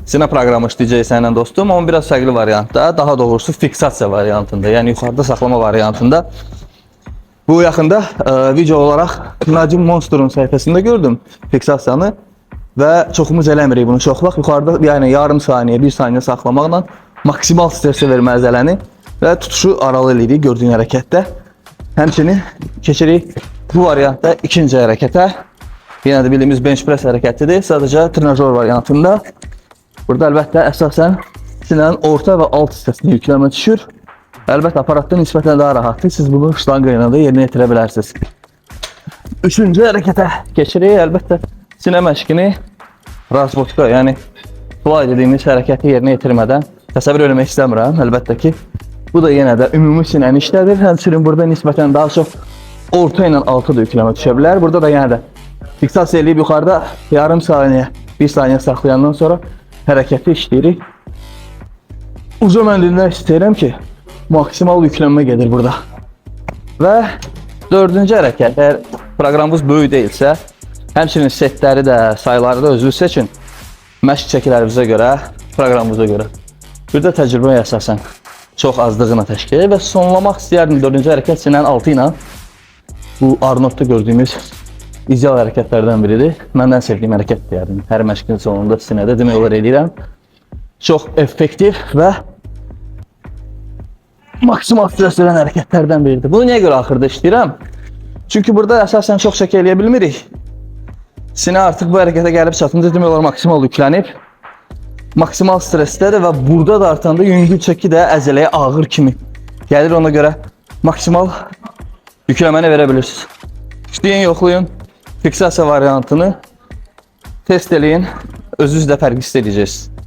sinə proqramı işləyəcək ilə dostum. Onun biraz fərqli variantda, daha doğrusu fiksasiya variantında, yəni yuxarıda saxlama variantında. Bu yaxında video olaraq Nacim Monster'un səhifəsində gördüm fiksasiyanı və çoxumuz eləmirik bunu çox vaxt. Yuxarıda yəni yarım saniyə, 1 saniyə saxlamaqla maksimal stresi vermə əzələni və tutuşu aralı edirik gördüyün hərəkətdə. Həmçinin keçirik bu variantda ikinci hərəkətə. Yenə də bildiyimiz bench press hərəkətidir. Sadəcə trenajör variantında. Burada əlbəttə əsasən sinənin orta və alt hissəsini yükləmə düşür. Əlbəttə aparatda nisbətən daha rahatdır. Siz bunu ştanga ilə də yerinə yetirə bilərsiniz. Üçüncü hərəkətə keçirik. Əlbəttə sinə məşqini razbotka, yəni fly dediyimiz hərəkəti yerinə yetirmədən təsəvvür eləmək istəmirəm. Əlbəttə ki, bu da yenə də ümumi sinəni işlədir. Həmçinin burada nisbətən daha çox orta ilə altı da yükləmə düşə bilər. Burada da yenə də fiksasiya eləyib yuxarıda yarım saniyə, 1 saniyə saxlayandan sonra hərəkəti işləyirik. Uca məndindən istəyirəm ki, maksimal yüklənmə gedir burada. Və dördüncü hərəkət, əgər proqramımız böyük deyilsə, həmçinin setləri də, sayıları da özünüz seçin. Məşq çəkilərimizə görə, proqramımıza görə. Bir də təcrübəyə əsasən çox azlığına təşkil edir və sonlamaq istəyərdim dördüncü hərəkət sinənin altı ilə. Bu Arnoldda gördüyümüz ideal hərəkətlərdən biridir. Məndən sevdiyim hərəkət deyərdim. Hər məşqin sonunda sinədə demək olar edirəm. Çox effektiv və maksimal stres verən hərəkətlərdən biridir. Bunu niyə görə axırda işləyirəm? Çünki burada əsasən çox çəki eləyə bilmirik. Sinə artıq bu hərəkətə gəlib çatınca demək olar maksimal yüklənib. Maksimal stressdədir və burada da artanda yüngül çəki də əzələyə ağır kimi gəlir. Ona görə maksimal yükləməni verə bilirsiniz. İşləyin, yoxlayın. Fiksasiya variantını test eləyin. Özünüz də fərq hiss edəcəksiniz.